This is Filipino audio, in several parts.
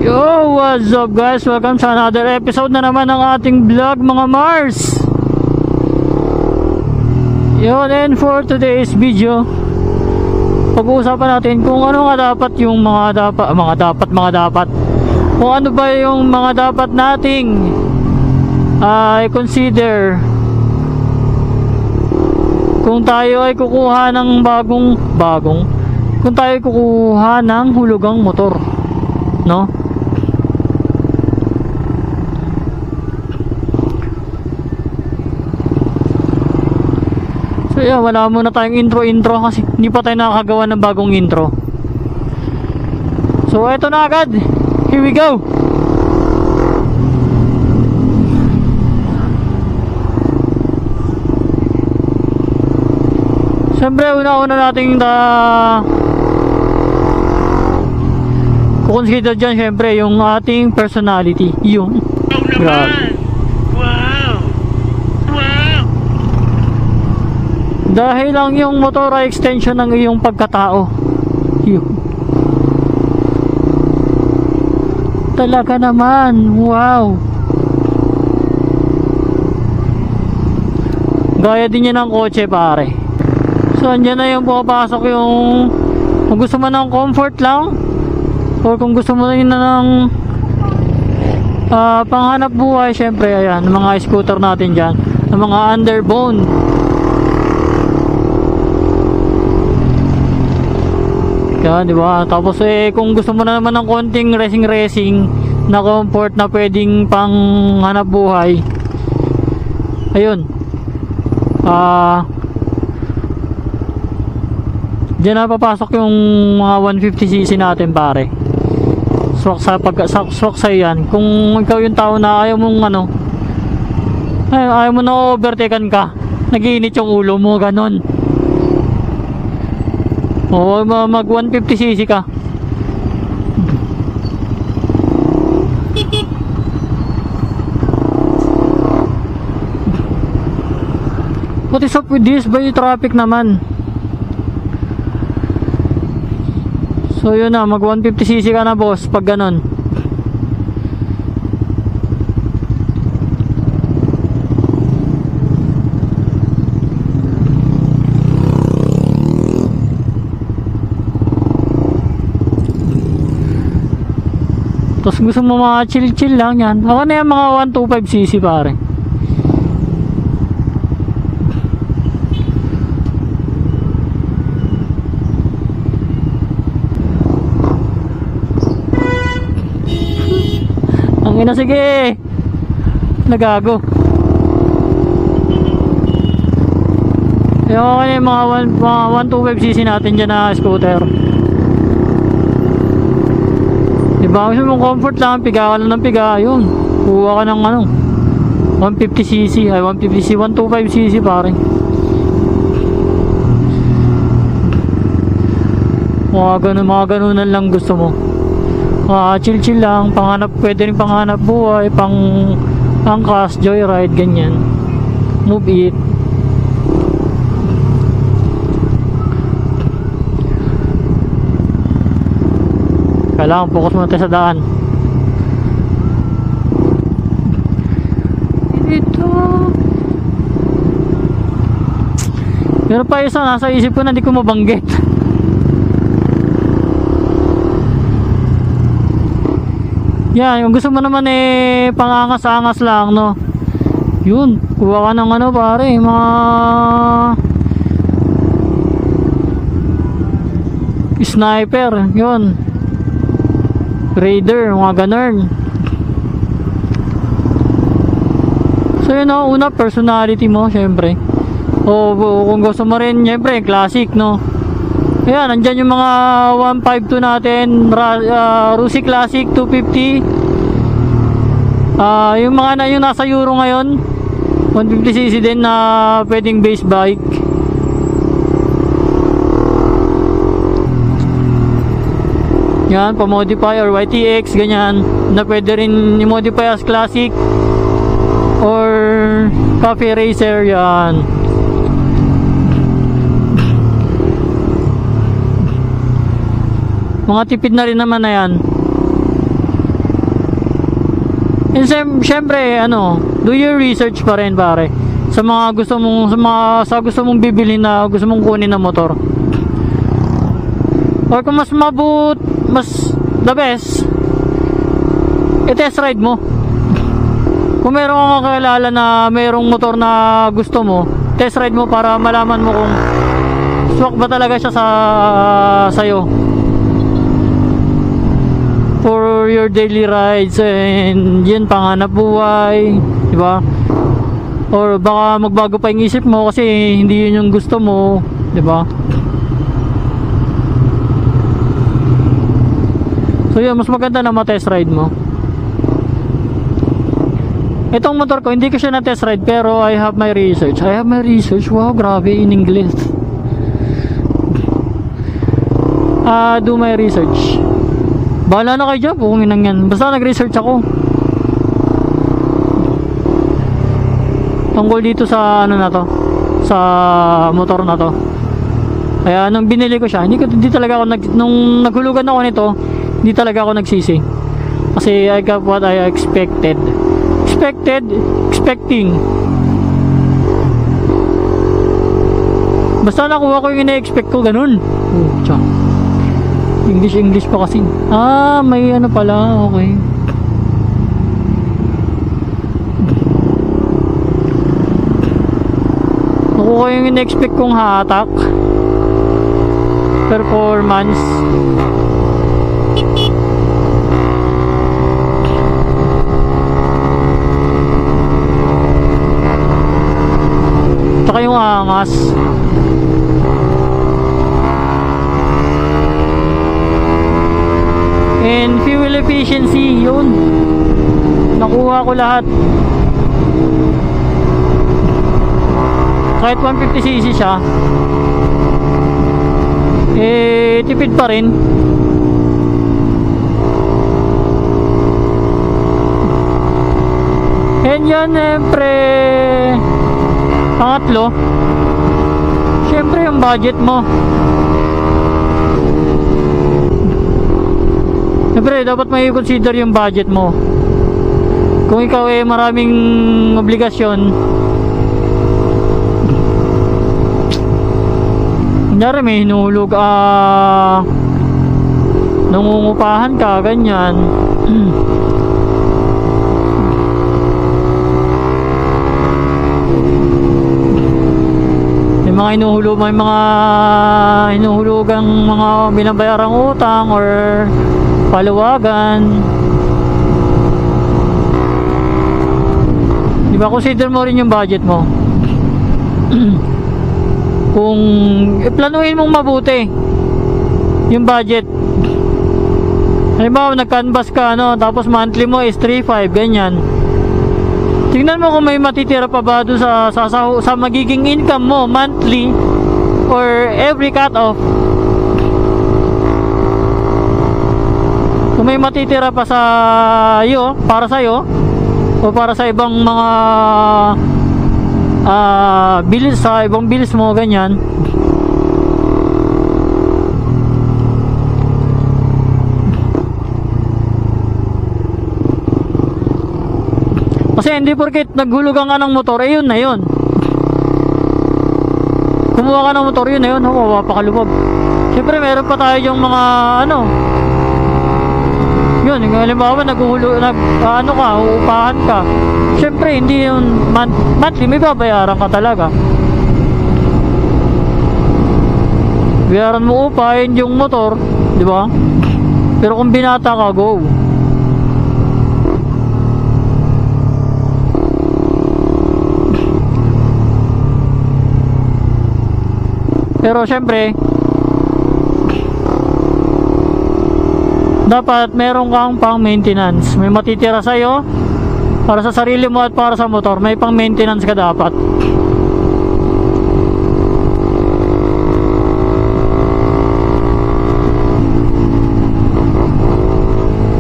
Yo, what's up guys? Welcome sa another episode na naman ng ating vlog mga Mars. Yun, and for today's video, pag-uusapan natin kung ano nga dapat yung mga dapat kung ano ba yung mga dapat nating i-consider kung tayo ay kukuha ng kung tayo ay kukuha ng hulugang motor, no? So yeah, wala muna tayong intro kasi hindi pa tayo nakakagawa ng bagong intro. So eto na agad, here we go. Siyempre una-una nating kukonsider dyan siyempre yung ating personality. Yung grabe. Dahil lang yung motor ay extension ng iyong pagkatao. Yun. Talaga naman. Wow. Gaya din yan ng kotse pare. So andyan na yung pumapasok yung kung gusto mo ng comfort lang or kung gusto mo na ng panghanap buhay. Syempre ayan, mga scooter natin dyan, mga underbone. Yan, di ba? Tapos kung gusto mo na naman ng konting racing na comfort na pwedeng pang hanap buhay, ayun. Diyan na papasok yung mga 150cc natin pare. Swak sa yan. Kung ikaw yung tao na ayaw mong ayaw mo na overtaken ka, nagiinit yung ulo mo, ganon. O mag 150cc ka. What is up with this? By traffic naman. So yun na, mag 150cc ka na boss pag ganon. Tapos gusto mo mga chill lang yan, ako na yung mga 125cc pare. Ang ina, sige nagago. Yung ako na yung mga 125cc natin dyan na scooter. Diba, gusto mong comfort lang, piga ka lang ng piga, yun, kuha ka ng 150cc, 125cc pare. Mga ganunan lang gusto mo. Chill lang, pwede rin panghanap buhay, pang angkas, joyride, ganyan. Move it. Kailangan focus muna tayo sa daan. Ito. Pero pa isa nasa isip ko na hindi ko mabanggit. Yan, kung gusto mo naman pangangas-angas lang, no. Yun, kuha ka ng pare, mga sniper, yun. Raider, mga ganun. So yun una personality mo syempre. O kung gusto mo rin syempre classic, no. Ayan, nandyan yung mga 152 natin, Rusi Classic 250. Yung mga yung nasa Euro ngayon 150cc din na pwedeng base bike. Yan, pa-modify or YTX, ganyan, na pwede rin i-modify as classic or coffee racer, yan. Mga tipid na rin naman na yan. And syempre, ano, do your research pa rin, pare. Sa mga gusto mong, sa gusto mong bibili na, gusto mong kunin na motor. Or kung mas the best, i-test ride mo. Kung meron kang kakilala na merong motor na gusto mo, test ride mo para malaman mo kung swak ba talaga siya sa'yo. For your daily rides and yun, panganap buhay, di ba? Or baka magbago pa yung isip mo kasi hindi yun yung gusto mo, di ba? So yun, mas maganda na ma-test ride mo. Itong motor ko, hindi ko siya na-test ride pero I have my research. Wow, grabe, in English. Do my research. Bahala na kayo dyan, pukungin lang yan. Basta nag-research ako tungkol dito sa ano na to, sa motor na to. Kaya nung binili ko siya, hindi talaga ako nung naghulugan ako nito, hindi talaga ako nagsisi. Kasi I got what I expecting. Basta nakuha ko yung ina-expect ko, ganun. English pa kasi. May ano pala, okay. Nakuha yung in-expect kong hatak. Performance. Tsaka yung angas. And fuel efficiency, yun. Nakuha ko lahat. Kahit 150cc siya, tipid pa rin. And yan, siyempre, pangatlo, siyempre yung budget mo. Siyempre, dapat may consider yung budget mo. Kung ikaw maraming obligasyon, kunyari may hinuhulog, nangungupahan ka, ganyan. May mga hinuhulugang mga binabayarang utang or paluwagan. Di ba, consider mo rin yung budget mo. Kung iplanuhin mong mabuti yung budget. Halimbawa, nag-canvas ka, tapos monthly mo is 3,500, ganyan. Tingnan mo kung may matitira pa ba doon sa magiging income mo monthly or every cut off. Kung may matitira pa para sa iyo o para sa ibang mga ibang bills mo, ganyan. Kasi hindi porket naghulugan ka ng motor, yun na yun. Kumuha ka ng motor, yun na yun, mapapakaluwag. Siyempre meron pa tayo yung mga yun, halimbawa uupahan ka. Siyempre hindi yun monthly, may babayaran ka talaga. Bayaran mo upahin yung motor, di ba? Pero kung binata ka, go. Pero syempre, dapat meron kang pang maintenance. May matitira sa'yo para sa sarili mo at para sa motor. May pang maintenance ka dapat.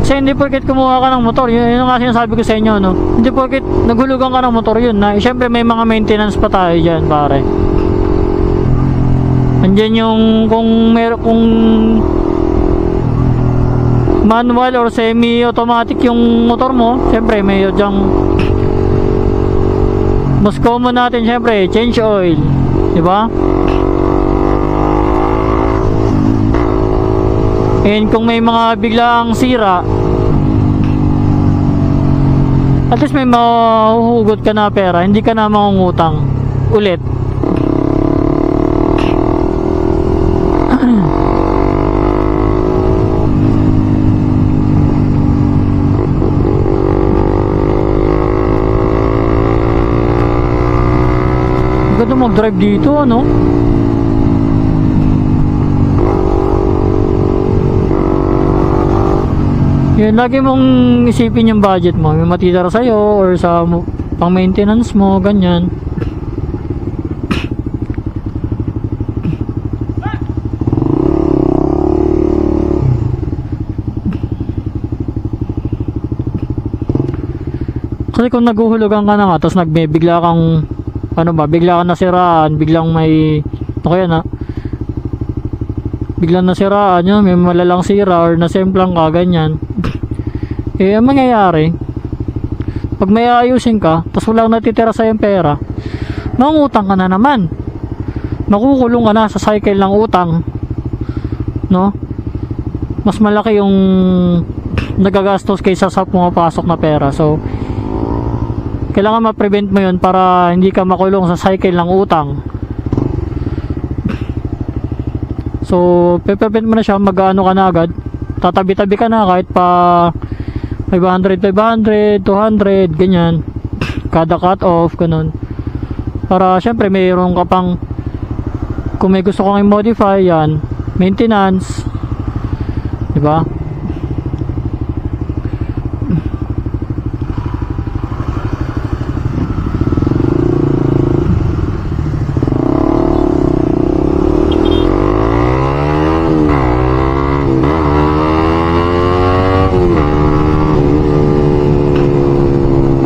Kasi hindi porket kumuha ka ng motor, yun ang kasi sinasabi ko sa inyo, hindi porket naghulugan ka ng motor, yun na syempre may mga maintenance pa tayo dyan, pare. Andyan yung kung manual or semi-automatic yung motor mo, syempre may dyang mas common natin, syempre change oil, di ba? And kung may mga biglang sira, at least may mahuhugot ka na pera, hindi ka na mangungutang ulit. Ganda mag-drive dito, ano? Yun, lagi mong isipin yung budget mo. May matitira sa'yo or sa pang maintenance mo, ganyan. Kasi kung naguhulugan ka na nga, tapos bigla kang bigla kang nasiraan, biglang may okay na biglang nasiraan yun, may malalang sira or nasemplang ka, ganyan. Eh, ang mangyayari, pag may ayusin ka, tapos walang natitira sa yung pera, mangutang ka na naman. Makukulong ka na sa cycle ng utang. No? Mas malaki yung nagagastos kaysa sa pumapasok na pera. So, kailangan ma-prevent mo yun para hindi ka makulong sa cycle ng utang. So, pe-prevent mo na siya, mag-ano ka na agad. Tatabi-tabi ka na kahit pa 500, 200, ganyan. Kada cut off, ganun. Para syempre mayroon ka pang, kung may gusto kang i-modify, yan, maintenance. Diba?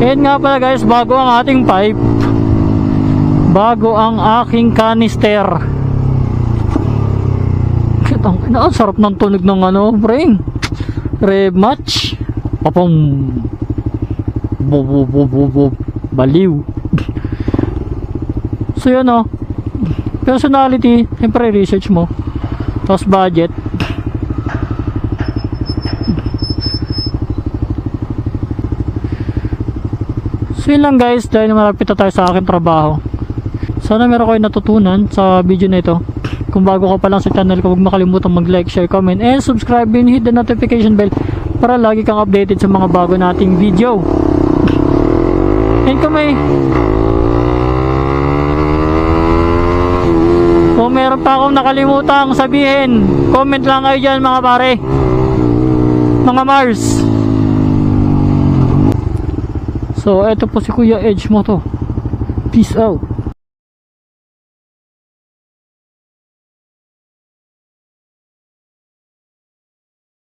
And nga pala guys, bago ang ating pipe, bago ang aking canister. Ang sarap ng tunog ng ring rev match, papong baliw. So yun personality, siyempre research mo, tapos budget. So yun lang guys, dahil malapit na tayo sa aking trabaho. Sana meron kayo natutunan sa video na ito. Kung bago ka pa lang sa channel ko, huwag makalimutan mag-like, share, comment, and subscribe, and hit the notification bell para lagi kang updated sa mga bago nating video. And kung meron pa akong nakalimutang sabihin, comment lang kayo dyan mga pare, mga Mars. So eto po si Kuya Edge mo to. Peace out.